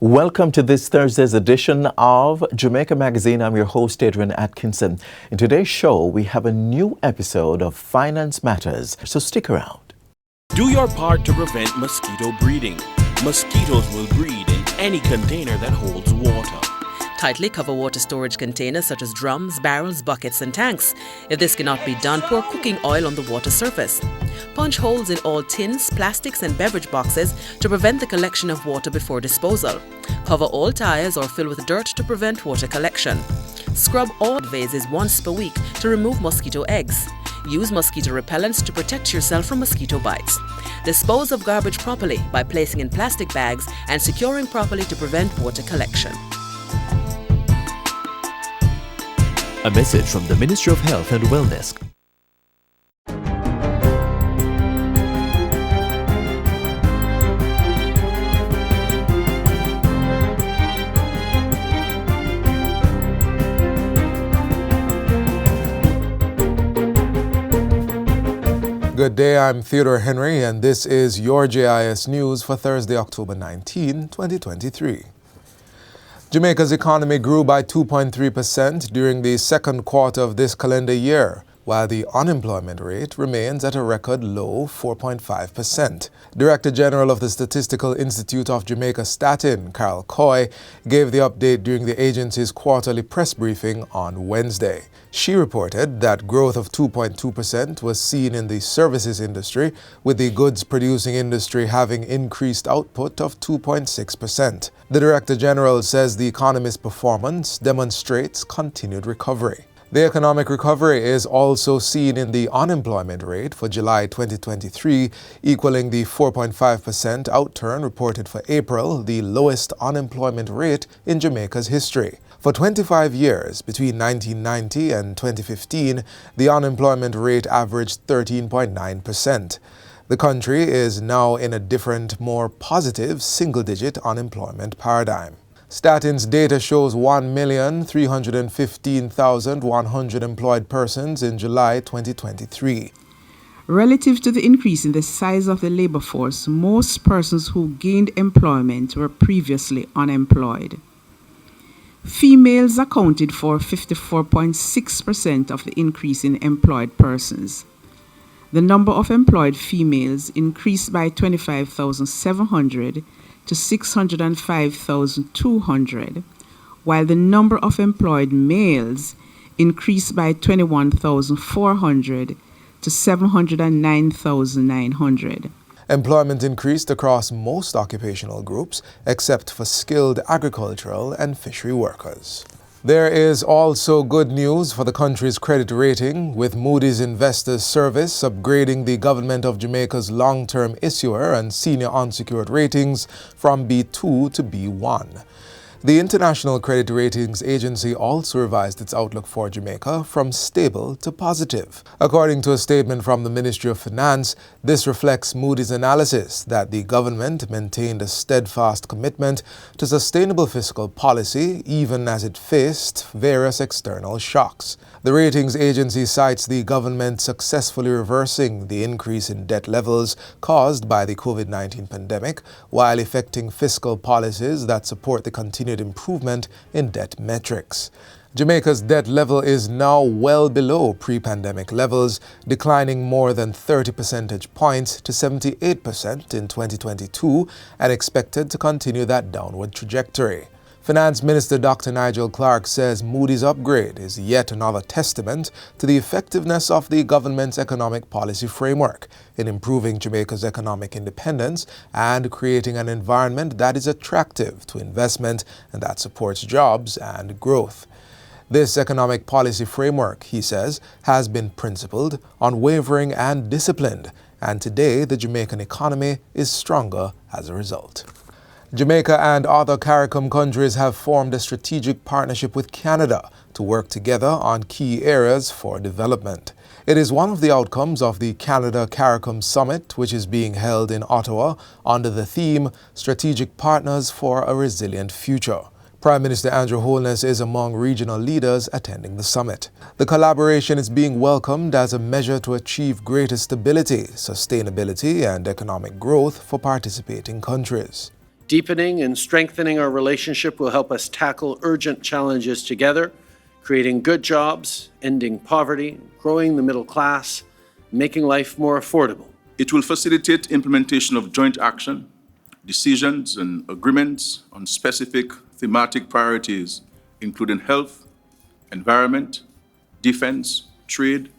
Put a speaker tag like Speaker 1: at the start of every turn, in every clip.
Speaker 1: Welcome to this Thursday's edition of Jamaica Magazine. I'm your host, Adrian Atkinson. In today's show, we have a new episode of Finance Matters, so stick around.
Speaker 2: Do your part to prevent mosquito breeding. Mosquitoes will breed in any container that holds water.
Speaker 3: Tightly cover water storage containers such as drums, barrels, buckets and tanks. If this cannot be done, pour cooking oil on the water surface. Punch holes in all tins, plastics and beverage boxes to prevent the collection of water before disposal. Cover all tires or fill with dirt to prevent water collection. Scrub all vases once per week to remove mosquito eggs. Use mosquito repellents to protect yourself from mosquito bites. Dispose of garbage properly by placing in plastic bags and securing properly to prevent water collection.
Speaker 4: A message from the Ministry of Health and Wellness.
Speaker 5: Good day, I'm Theodore Henry, and this is your JIS News for Thursday, October 19, 2023. Jamaica's economy grew by 2.3% during the second quarter of this calendar year, while the unemployment rate remains at a record low 4.5%. Director General of the Statistical Institute of Jamaica, Statin, Carol Coy, gave the update during the agency's quarterly press briefing on Wednesday. She reported that growth of 2.2% was seen in the services industry, with the goods-producing industry having increased output of 2.6%. The Director General says the economy's performance demonstrates continued recovery. The economic recovery is also seen in the unemployment rate for July 2023, equaling the 4.5% outturn reported for April, the lowest unemployment rate in Jamaica's history. For 25 years, between 1990 and 2015, the unemployment rate averaged 13.9%. The country is now in a different, more positive single-digit unemployment paradigm. Statin's data shows 1,315,100 employed persons in July 2023.
Speaker 6: Relative to the increase in the size of the labor force, most persons who gained employment were previously unemployed. Females accounted for 54.6% of the increase in employed persons. The number of employed females increased by 25,700 to 605,200, while the number of employed males increased by 21,400 to 709,900.
Speaker 5: Employment increased across most occupational groups, except for skilled agricultural and fishery workers. There is also good news for the country's credit rating, with Moody's Investors Service upgrading the Government of Jamaica's long-term issuer and senior unsecured ratings from B2 to B1. The International Credit Ratings Agency also revised its outlook for Jamaica from stable to positive. According to a statement from the Ministry of Finance, this reflects Moody's analysis that the government maintained a steadfast commitment to sustainable fiscal policy even as it faced various external shocks. The ratings agency cites the government successfully reversing the increase in debt levels caused by the COVID-19 pandemic while effecting fiscal policies that support the continued improvement in debt metrics. Jamaica's debt level is now well below pre-pandemic levels, declining more than 30 percentage points to 78% in 2022 and expected to continue that downward trajectory. Finance Minister Dr. Nigel Clarke says Moody's upgrade is yet another testament to the effectiveness of the government's economic policy framework in improving Jamaica's economic independence and creating an environment that is attractive to investment and that supports jobs and growth. This economic policy framework, he says, has been principled, unwavering and disciplined, and today the Jamaican economy is stronger as a result. Jamaica and other CARICOM countries have formed a strategic partnership with Canada to work together on key areas for development. It is one of the outcomes of the Canada-CARICOM Summit, which is being held in Ottawa under the theme Strategic Partners for a Resilient Future. Prime Minister Andrew Holness is among regional leaders attending the summit. The collaboration is being welcomed as a measure to achieve greater stability, sustainability, and economic growth for participating countries.
Speaker 7: Deepening and strengthening our relationship will help us tackle urgent challenges together, creating good jobs, ending poverty, growing the middle class, making life more affordable.
Speaker 8: It will facilitate implementation of joint action, decisions and agreements on specific thematic priorities, including health, environment, defense, trade,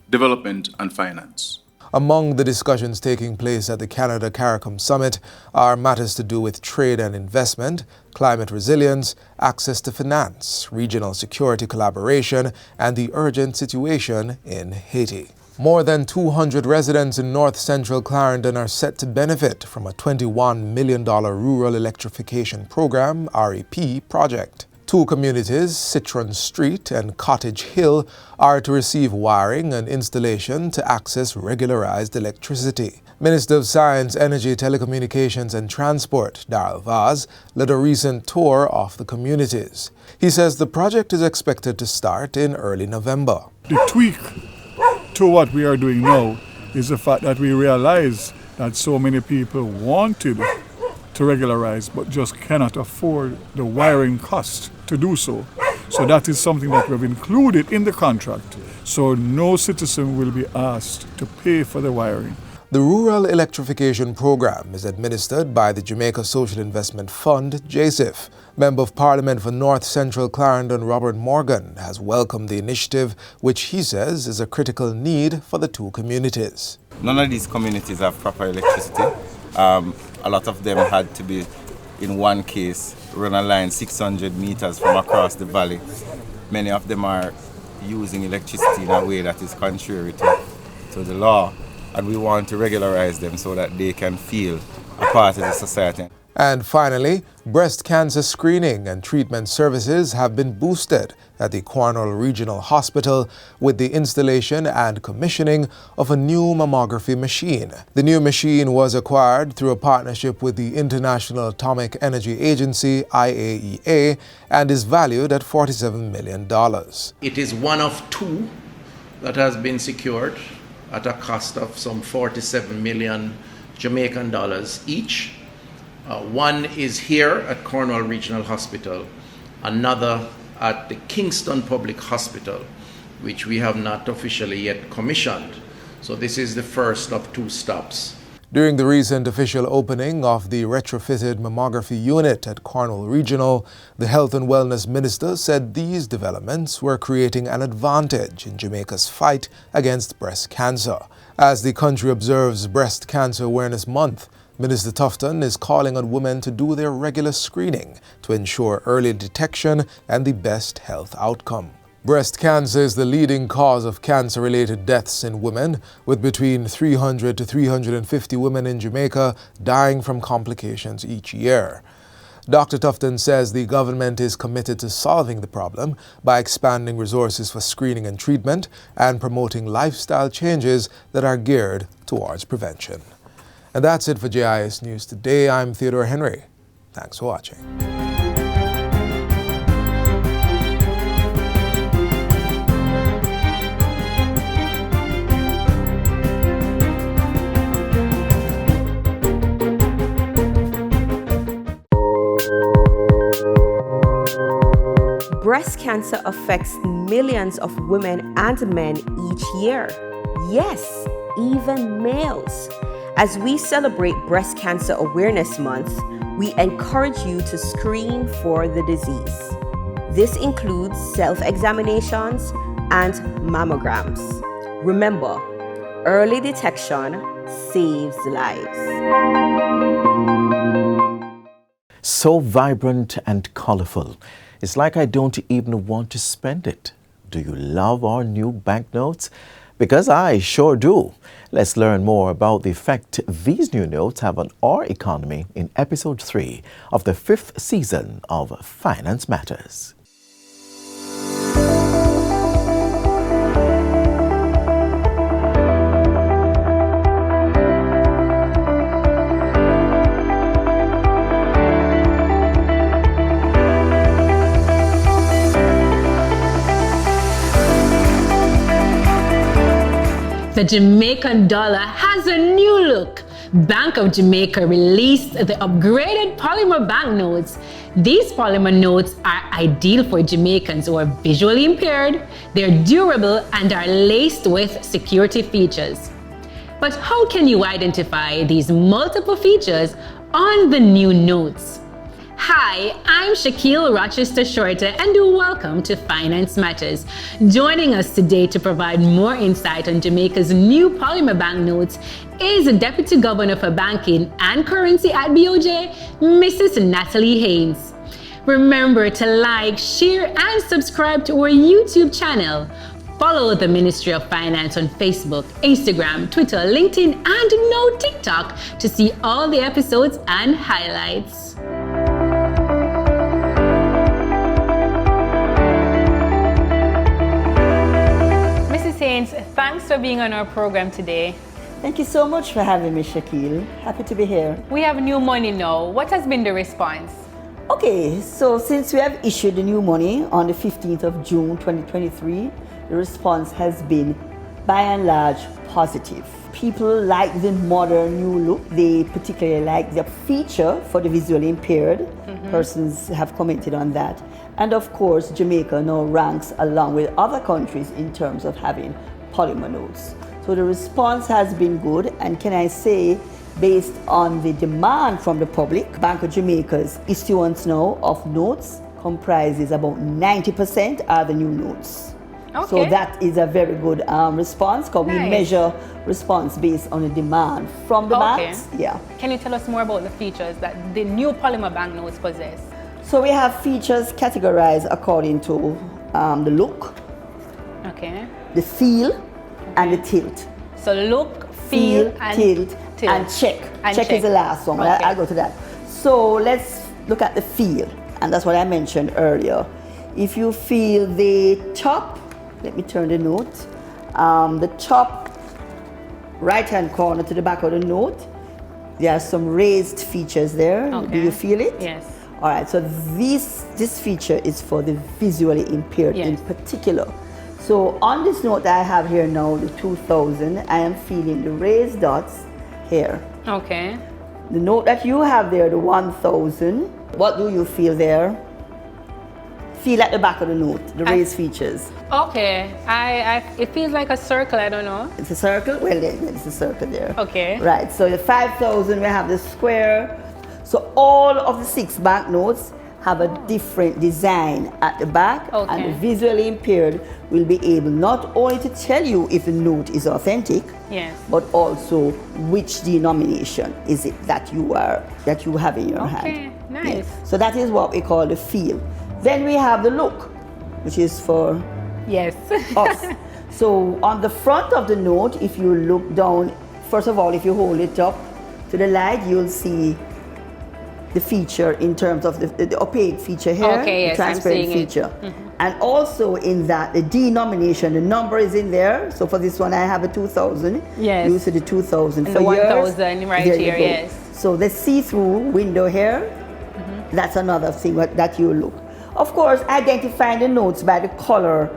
Speaker 8: development, and finance.
Speaker 5: Among the discussions taking place at the Canada-CARICOM summit are matters to do with trade and investment, climate resilience, access to finance, regional security collaboration, and the urgent situation in Haiti. More than 200 residents in north-central Clarendon are set to benefit from a $21 million rural electrification program, REP, project. Two communities, Citron Street and Cottage Hill, are to receive wiring and installation to access regularized electricity. Minister of Science, Energy, Telecommunications and Transport, Darrell Vaz, led a recent tour of the communities. He says the project is expected to start in early November.
Speaker 9: The tweak to what we are doing now is the fact that we realize that so many people wanted to regularize but just cannot afford the wiring cost to do so. So that is something that we have included in the contract. So no citizen will be asked to pay for the wiring.
Speaker 5: The Rural Electrification Program is administered by the Jamaica Social Investment Fund, JSIF. Member of Parliament for North Central Clarendon, Robert Morgan, has welcomed the initiative, which he says is a critical need for the two communities.
Speaker 10: None of these communities have proper electricity. A lot of them had to be, in one case, run a line 600 meters from across the valley. Many of them are using electricity in a way that is contrary to the law, and we want to regularize them so that they can feel a part of the society.
Speaker 5: And finally, breast cancer screening and treatment services have been boosted at the Cornwall Regional Hospital with the installation and commissioning of a new mammography machine. The new machine was acquired through a partnership with the International Atomic Energy Agency, IAEA, and is valued at $47 million.
Speaker 11: It is one of two that has been secured at a cost of some 47 million Jamaican dollars each. One is here at Cornwall Regional Hospital, another at the Kingston Public Hospital, which we have not officially yet commissioned. So this is the first of two stops.
Speaker 5: During the recent official opening of the retrofitted mammography unit at Cornwall Regional, the Health and Wellness Minister said these developments were creating an advantage in Jamaica's fight against breast cancer. As the country observes Breast Cancer Awareness Month, Minister Tufton is calling on women to do their regular screening to ensure early detection and the best health outcome. Breast cancer is the leading cause of cancer-related deaths in women, with between 300 to 350 women in Jamaica dying from complications each year. Dr. Tufton says the government is committed to solving the problem by expanding resources for screening and treatment and promoting lifestyle changes that are geared towards prevention. And that's it for JIS News Today. I'm Theodore Henry. Thanks for watching.
Speaker 12: Breast cancer affects millions of women and men each year. Yes, even males. As we celebrate Breast Cancer Awareness Month, we encourage you to screen for the disease. This includes self-examinations and mammograms. Remember, early detection saves lives.
Speaker 1: So vibrant and colorful. It's like I don't even want to spend it. Do you love our new banknotes? Because I sure do. Let's learn more about the effect these new notes have on our economy in episode 3 of the 5th season of Finance Matters.
Speaker 13: The Jamaican dollar has a new look Bank of Jamaica released the upgraded polymer banknotes. These polymer notes are ideal for Jamaicans who are visually impaired, they're durable, and are laced with security features. But how can you identify these multiple features on the new notes? Hi, I'm Shaquille Rochester Shorter and welcome to Finance Matters. Joining us today to provide more insight on Jamaica's new polymer banknotes is Deputy Governor for Banking and Currency at BOJ, Mrs. Natalie Haynes. Remember to like, share, and subscribe to our YouTube channel. Follow the Ministry of Finance on Facebook, Instagram, Twitter, LinkedIn, and now TikTok to see all the episodes and highlights.
Speaker 14: Mrs. Haynes, thanks for being on our program today.
Speaker 15: Thank you so much for having me, Shaquille. Happy to be here.
Speaker 14: We have new money now. What has been the response?
Speaker 15: Okay, so since we have issued the new money on the 15th of June 2023, the response has been, by and large, positive. People like the modern new look. They particularly like the feature for the visually impaired. Persons have commented on that. And of course, Jamaica now ranks along with other countries in terms of having polymer notes. So the response has been good, and can I say, based on the demand from the public, Bank of Jamaica's issuance now of notes comprises about 90% are the new notes.
Speaker 14: Okay.
Speaker 15: So that is a very good response, because we measure response based on the demand from the banks. Yeah.
Speaker 14: Can you tell us more about the features that the new polymer banknotes possess?
Speaker 15: So we have features categorized according to the look, the feel, and the tilt.
Speaker 14: So look, feel, and
Speaker 15: tilt, and check. Check is the last one. I'll go to that. So let's look at the feel, and that's what I mentioned earlier. If you feel the top, let me turn the note, the top right-hand corner to the back of the note, there are some raised features there. Do you feel it?
Speaker 14: Yes.
Speaker 15: All right, so this feature is for the visually impaired in particular. So on this note that I have here now, the 2000, I am feeling the raised dots here.
Speaker 14: Okay.
Speaker 15: The note that you have there, the 1000, what do you feel there? Feel at the back of the note, the raised features.
Speaker 14: Okay, it feels like a circle, I don't know.
Speaker 15: It's a circle? Well, then it's a circle there.
Speaker 14: Okay.
Speaker 15: Right, so the 5000, we have the square. So all of the 6 banknotes have a different design at the back, and the visually impaired will be able not only to tell you if the note is authentic, but also which denomination is it that you have in your hand.
Speaker 14: Okay, nice.
Speaker 15: So that is what we call the feel. Then we have the look, which is for us. So on the front of the note, if you look down, first of all, if you hold it up to the light, you'll see the feature in terms of the opaque feature here, the transparent feature. And also in that, the denomination, the number is in there. So for this one, I have a 2000.
Speaker 14: Yes.
Speaker 15: You see the 2000.
Speaker 14: And
Speaker 15: for
Speaker 14: the
Speaker 15: 1000
Speaker 14: right here, yes.
Speaker 15: So the see-through window here, that's another thing that you look. Of course, identifying the notes by the color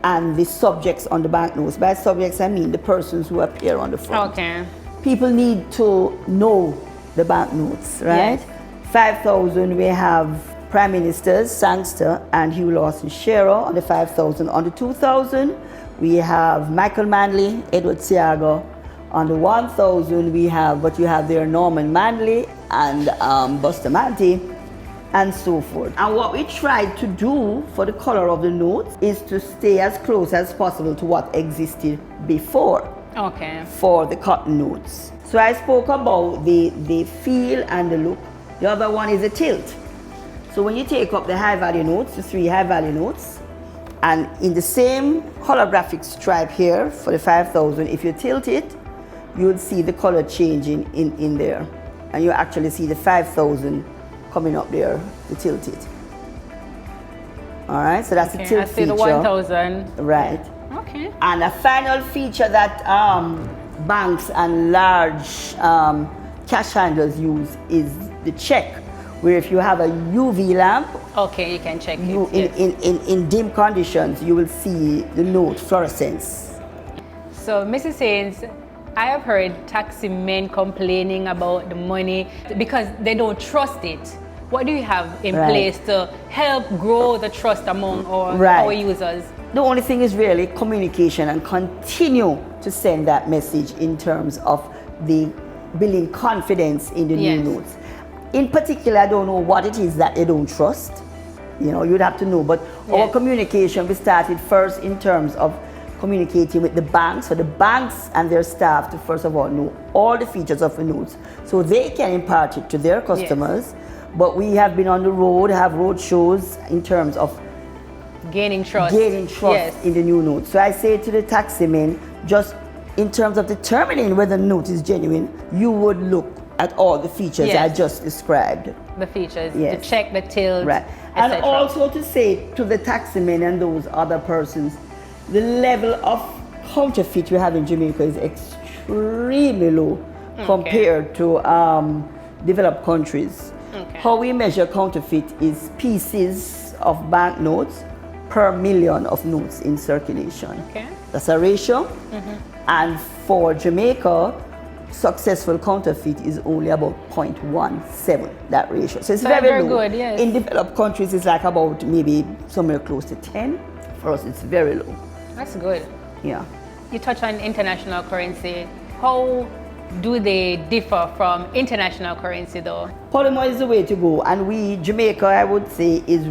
Speaker 15: and the subjects on the banknotes. By subjects, I mean the persons who appear on the front.
Speaker 14: Okay.
Speaker 15: People need to know the banknotes, right?
Speaker 14: Yes.
Speaker 15: 5000, we have Prime Ministers, Sangster, and Hugh Lawson Shearer on the 5000. On the 2000, we have Michael Manley, Edward Seaga. On the 1000, we have what you have there, Norman Manley and Bustamante, and so forth. And what we tried to do for the color of the notes is to stay as close as possible to what existed before for the cotton notes. So I spoke about the feel and the look. The other one is the tilt. So when you take up the high value notes, the 3 high value notes, and in the same holographic stripe here for the 5000, if you tilt it, you would see the color changing in there. And you actually see the 5000 coming up there to tilt it. All right, so that's the tilt feature.
Speaker 14: I see the 1000.
Speaker 15: Right.
Speaker 14: Okay.
Speaker 15: And a final feature that banks and large cash handlers use is the check, where if you have a UV lamp,
Speaker 14: you can check it.
Speaker 15: In dim conditions, you will see the note fluorescence.
Speaker 14: So, Mrs. Haynes, I have heard taxi men complaining about the money because they don't trust it. What do you have in place to help grow the trust among our users?
Speaker 15: The only thing is really communication and continue to send that message in terms of the building confidence in the new notes. In particular, I don't know what it is that they don't trust. You know, you'd have to know. But our communication, we started first in terms of communicating with the banks, for the banks and their staff to first of all know all the features of the notes so they can impart it to their customers. But we have been on the road, have road shows in terms of
Speaker 14: gaining trust
Speaker 15: in the new notes. So I say to the taxi men, just in terms of determining whether the note is genuine, you would look at all the features I just described.
Speaker 14: The features, to check the tilt,
Speaker 15: and also to say to the taxi men and those other persons, the level of counterfeit we have in Jamaica is extremely low compared to developed countries. How we measure counterfeit is pieces of banknotes per million of notes in circulation. That's a ratio. And for Jamaica, successful counterfeit is only about 0.17, that ratio. So it's very low.
Speaker 14: Good, yes.
Speaker 15: In developed countries, it's like about maybe somewhere close to 10. For us, it's very low.
Speaker 14: That's good.
Speaker 15: Yeah.
Speaker 14: You touch on international currency. How do they differ from international currency though?
Speaker 15: Polymer is the way to go, and Jamaica, I would say, is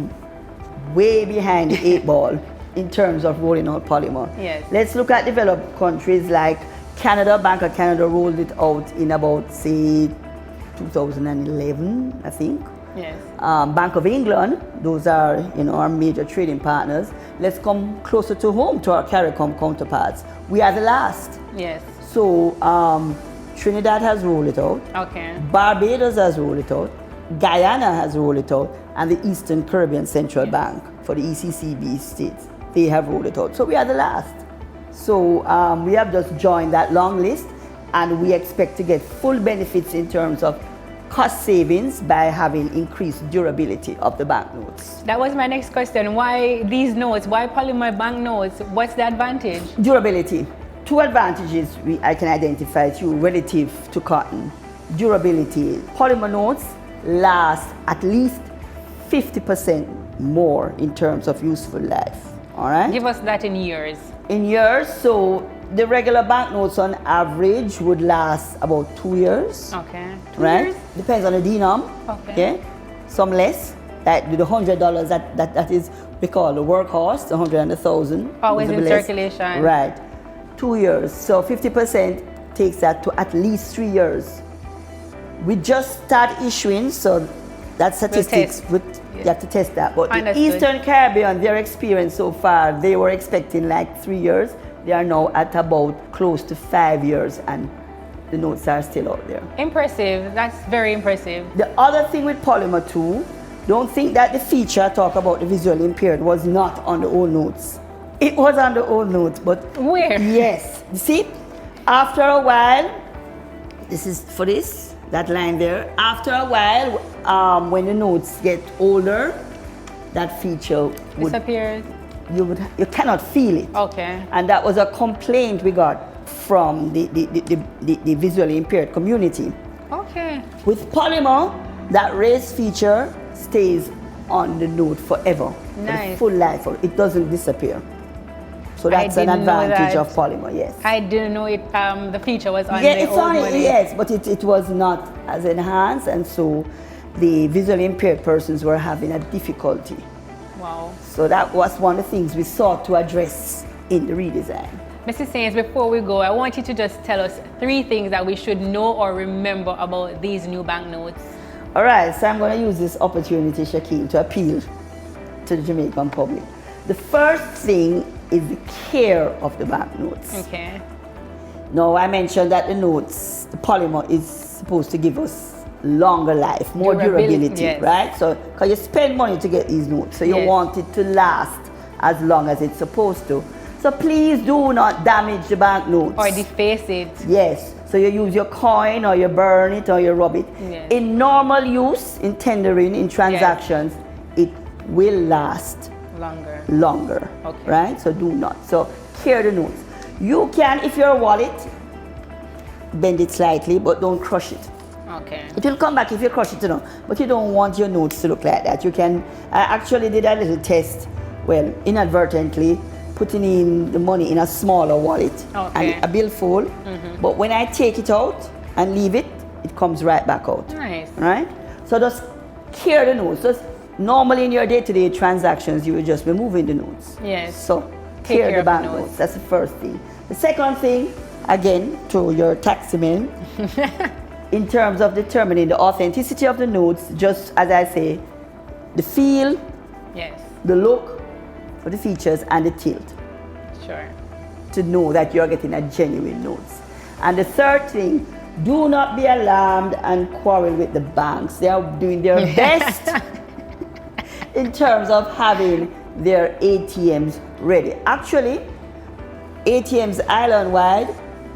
Speaker 15: way behind the 8 ball in terms of rolling out polymer.
Speaker 14: Yes.
Speaker 15: Let's look at developed countries like Canada. Bank of Canada rolled it out in about, say, 2011, I think.
Speaker 14: Yes.
Speaker 15: Bank of England, those are our major trading partners. Let's come closer to home to our CARICOM counterparts. We are the last.
Speaker 14: Yes.
Speaker 15: So Trinidad has rolled it out. Barbados has rolled it out. Guyana has rolled it out, and the Eastern Caribbean Central Bank for the ECCB states, they have rolled it out. So we are the last. So we have just joined that long list, and we expect to get full benefits in terms of cost savings by having increased durability of the banknotes.
Speaker 14: That was my next question. Why these notes? Why polymer banknotes? What's the advantage?
Speaker 15: Durability. 2 advantages I can identify to you relative to cotton. Durability. Polymer notes last at least 50% more in terms of useful life. All right?
Speaker 14: Give us that in years.
Speaker 15: In years, so the regular banknotes on average would last about 2 years.
Speaker 14: Okay.
Speaker 15: 2 years? Depends on the denom.
Speaker 14: Okay.
Speaker 15: Some less. Like the $100 that is we call the workhorse, the 100 and the 1,000.
Speaker 14: Always in circulation.
Speaker 15: Right. 2 years. So 50% takes that to at least 3 years. We just start issuing, so that statistics you have to test that. But the Eastern Caribbean, their experience so far, they were expecting like 3 years. They are now at about close to 5 years, and the notes are still out there.
Speaker 14: Impressive. That's very impressive.
Speaker 15: The other thing with polymer too, don't think that the feature I talk about, the visually impaired, was not on the old notes. It was on the old notes, but
Speaker 14: where?
Speaker 15: Yes. You see, after a while, this is for this, that line there. After a while, when the notes get older, that feature would
Speaker 14: disappear.
Speaker 15: You cannot feel it.
Speaker 14: Okay.
Speaker 15: And that was a complaint we got from the visually impaired community.
Speaker 14: Okay.
Speaker 15: With polymer, that race feature stays on the note forever.
Speaker 14: Nice.
Speaker 15: For the full life, it doesn't disappear. So that's an advantage of polymer, yes.
Speaker 14: I didn't know it. The feature was on
Speaker 15: the old one. Yes, but it was not as enhanced, and so the visually impaired persons were having a difficulty.
Speaker 14: Wow.
Speaker 15: So that was one of the things we sought to address in the redesign.
Speaker 14: Mrs. Saints, before we go, I want you to just tell us 3 things that we should know or remember about these new banknotes.
Speaker 15: All right, so I'm going to use this opportunity, Shaquille, to appeal to the Jamaican public. The first thing is the care of the banknotes.
Speaker 14: Okay.
Speaker 15: Now, I mentioned that the notes, the polymer is supposed to give us longer life, more durability,
Speaker 14: yes.
Speaker 15: Right? So, because you spend money to get these notes, so you want it to last as long as it's supposed to. So please do not damage the banknotes.
Speaker 14: Or deface it.
Speaker 15: Yes. So you use your coin, or you burn it, or you rub it.
Speaker 14: Yes.
Speaker 15: In normal use, in tendering, in transactions, it will last longer. Okay. Right? So do not. So care the notes. You can, if your wallet bend it slightly, but don't crush it.
Speaker 14: Okay.
Speaker 15: It will come back if you crush it, but you don't want your notes to look like that. I actually did a little test, well, inadvertently, putting in the money in a smaller wallet and a billfold. But when I take it out and leave it, it comes right back out.
Speaker 14: Nice.
Speaker 15: Right? So just clear the notes. Just normally in your day-to-day transactions, you will just be moving the notes.
Speaker 14: Yes.
Speaker 15: So clear the bank notes. That's the first thing. The second thing, again, to your taxi men, in terms of determining the authenticity of the notes, just as I say, the feel, the look, or the features, and the tilt.
Speaker 14: Sure.
Speaker 15: To know that you're getting a genuine notes. And the third thing, do not be alarmed and quarrel with the banks. They are doing their best in terms of having their ATMs ready. Actually, ATMs island-wide,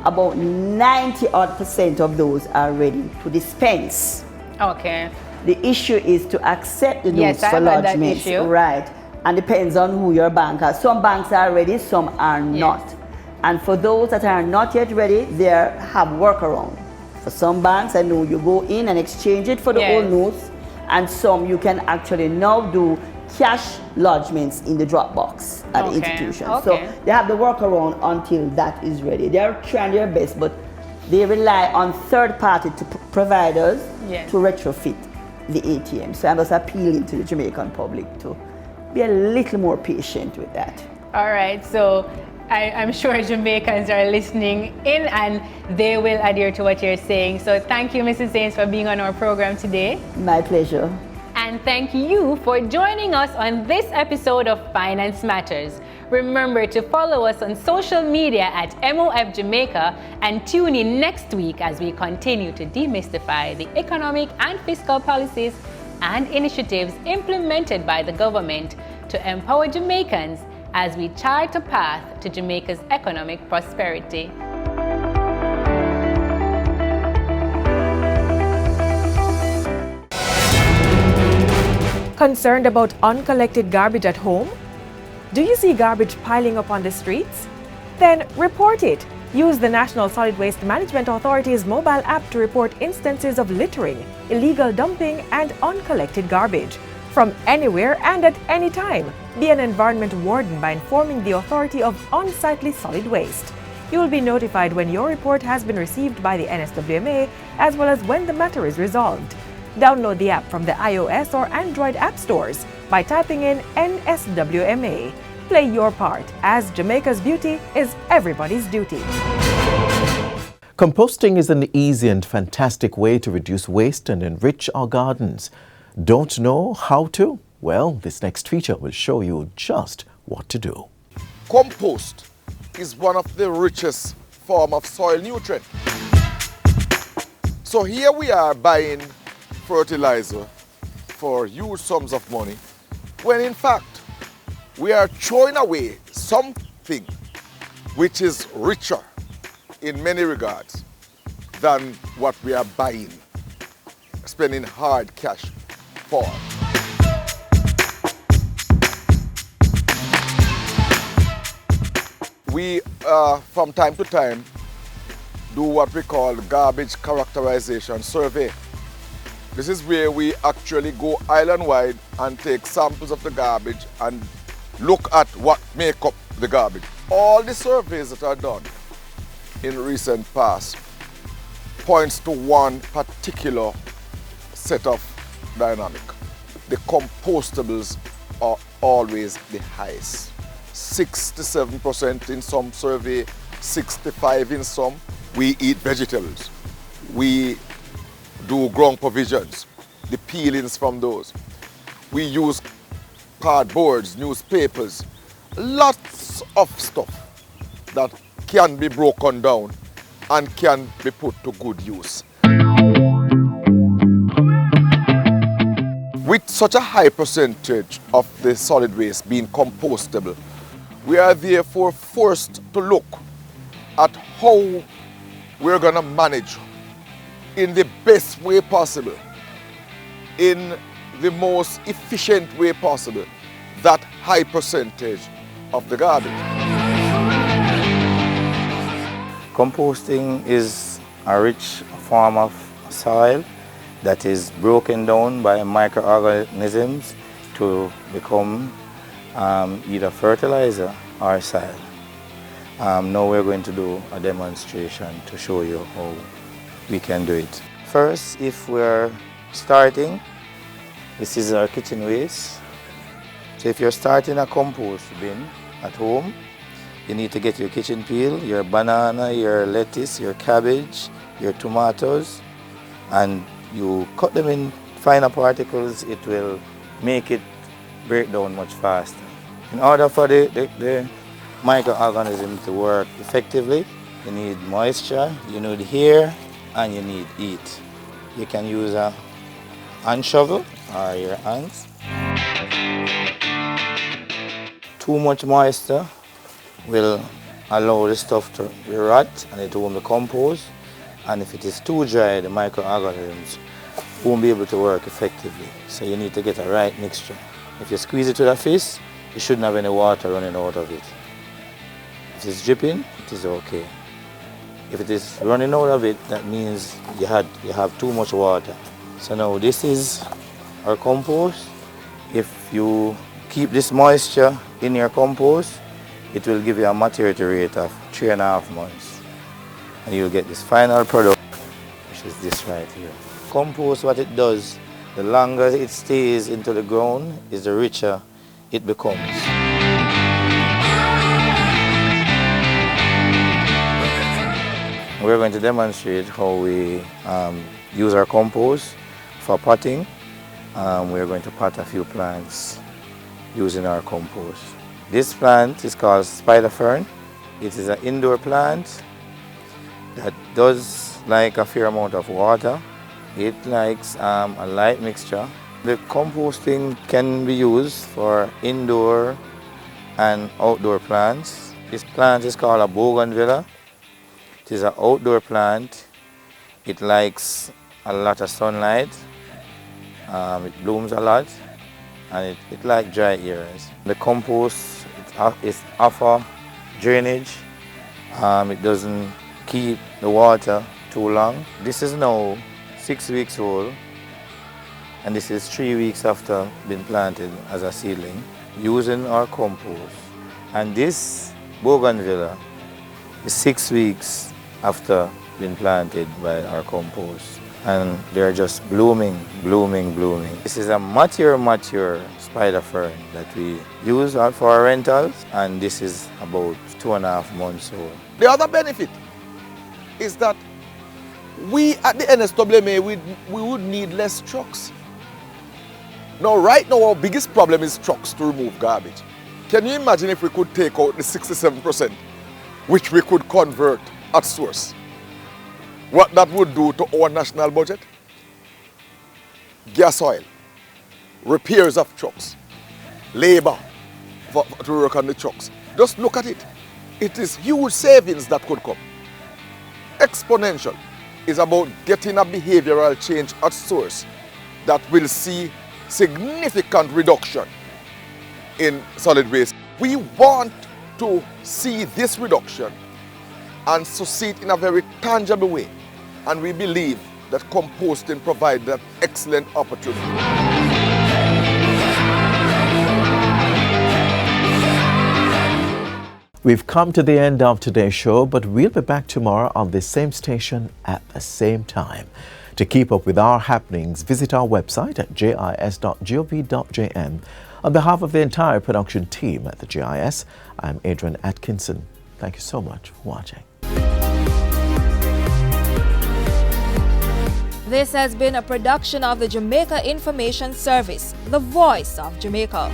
Speaker 15: about 90% of those are ready to dispense.
Speaker 14: Okay.
Speaker 15: The issue is to accept the notes
Speaker 14: yes,
Speaker 15: for lodgements.
Speaker 14: That issue.
Speaker 15: Right. And depends on who your bank has. Some banks are ready, some are not. And for those that are not yet ready, they have workaround. For some banks, I know you go in and exchange it for the old notes, and some you can actually now do cash lodgements in the drop box at the institution. So they have the workaround until that is ready. They are trying their best, but they rely on third-party providers to retrofit the ATM. So I'm just appealing to the Jamaican public to be a little more patient with that.
Speaker 14: All right, so I'm sure Jamaicans are listening in and they will adhere to what you're saying. So thank you, Mrs. Zanes, for being on our program today.
Speaker 15: My pleasure.
Speaker 14: And thank you for joining us on this episode of Finance Matters. Remember to follow us on social media at MOF Jamaica and tune in next week as we continue to demystify the economic and fiscal policies and initiatives implemented by the government to empower Jamaicans as we chart a path to Jamaica's economic prosperity.
Speaker 16: Concerned about uncollected garbage at home? Do you see garbage piling up on the streets? Then report it. Use the National Solid Waste Management Authority's mobile app to report instances of littering, illegal dumping, and uncollected garbage. From anywhere and at any time, be an environment warden by informing the authority of unsightly solid waste. You will be notified when your report has been received by the NSWMA, as well as when the matter is resolved. Download the app from the iOS or Android app stores by typing in NSWMA. Play your part, as Jamaica's beauty is everybody's duty.
Speaker 1: Composting is an easy and fantastic way to reduce waste and enrich our gardens. Don't know how to? Well, this next feature will show you just what to do.
Speaker 17: Compost is one of the richest forms of soil nutrient. So here we are buying fertilizer for huge sums of money, when in fact we are throwing away something which is richer in many regards than what we are buying, spending hard cash for. We, from time to time, do what we call garbage characterization survey. This is where we actually go island-wide and take samples of the garbage and look at what make up the garbage. All the surveys that are done in recent past points to one particular set of dynamic. The compostables are always the highest. 67% in some survey, 65% in some. We eat vegetables. We do ground provisions, the peelings from those. We use cardboards, newspapers, lots of stuff that can be broken down and can be put to good use. With such a high percentage of the solid waste being compostable, we are therefore forced to look at how we're going to manage in the best way possible, in the most efficient way possible, that high percentage of the garbage.
Speaker 10: Composting is
Speaker 18: a rich form of soil that is broken down by microorganisms to become either fertilizer or soil. Now we're going to do a demonstration to show you how we can do it. First, if we're starting, this is our kitchen waste. So if you're starting a compost bin at home, you need to get your kitchen peel, your banana, your lettuce, your cabbage, your tomatoes, and you cut them in finer particles. It will make it break down much faster. In order for the microorganism to work effectively, you need moisture, you need air, and you need heat. You can use a hand shovel or your hands. Too much moisture will allow the stuff to rot and it won't be compost. And if it is too dry, the microorganisms won't be able to work effectively. So you need to get a right mixture. If you squeeze it with a fist, you shouldn't have any water running out of it. If it's dripping, it is okay. If it is running out of it, that means you have too much water. So now this is our compost. If you keep this moisture in your compost, it will give you a maturity rate of 3.5 months. And you'll get this final product, which is this right here. Compost, what it does, the longer it stays into the ground, is the richer it becomes. We're going to demonstrate how we use our compost for potting. We're going to pot a few plants using our compost. This plant is called spider fern. It is an indoor plant that does like a fair amount of water. It likes a light mixture. The composting can be used for indoor and outdoor plants. This plant is called a bougainvillea. It is an outdoor plant. It likes a lot of sunlight. It blooms a lot, and it likes dry areas. The compost is offer drainage. It doesn't keep the water too long. This is now 6 weeks old, and this is 3 weeks after being planted as a seedling using our compost. And this bougainvillea is 6 weeks after being planted by our compost, and they're just blooming, blooming, blooming. This is a mature spider fern that we use for our rentals, and this is about 2.5 months old.
Speaker 17: The other benefit is that we at the NSWMA, we would need less trucks. Now, right now, our biggest problem is trucks to remove garbage. Can you imagine if we could take out the 67%, which we could convert at source? What that would do to our national budget? Gas oil, repairs of trucks, labor to work on the trucks. Just look at it. It is huge savings that could come. Exponential is about getting a behavioral change at source that will see significant reduction in solid waste. We want to see this reduction and to see it in a very tangible way. And we believe that composting provides that excellent opportunity.
Speaker 1: We've come to the end of today's show, but we'll be back tomorrow on this same station at the same time. To keep up with our happenings, visit our website at jis.gov.jm. On behalf of the entire production team at the JIS, I'm Adrian Atkinson. Thank you so much for watching.
Speaker 19: This has been a production of the Jamaica Information Service, the voice of Jamaica.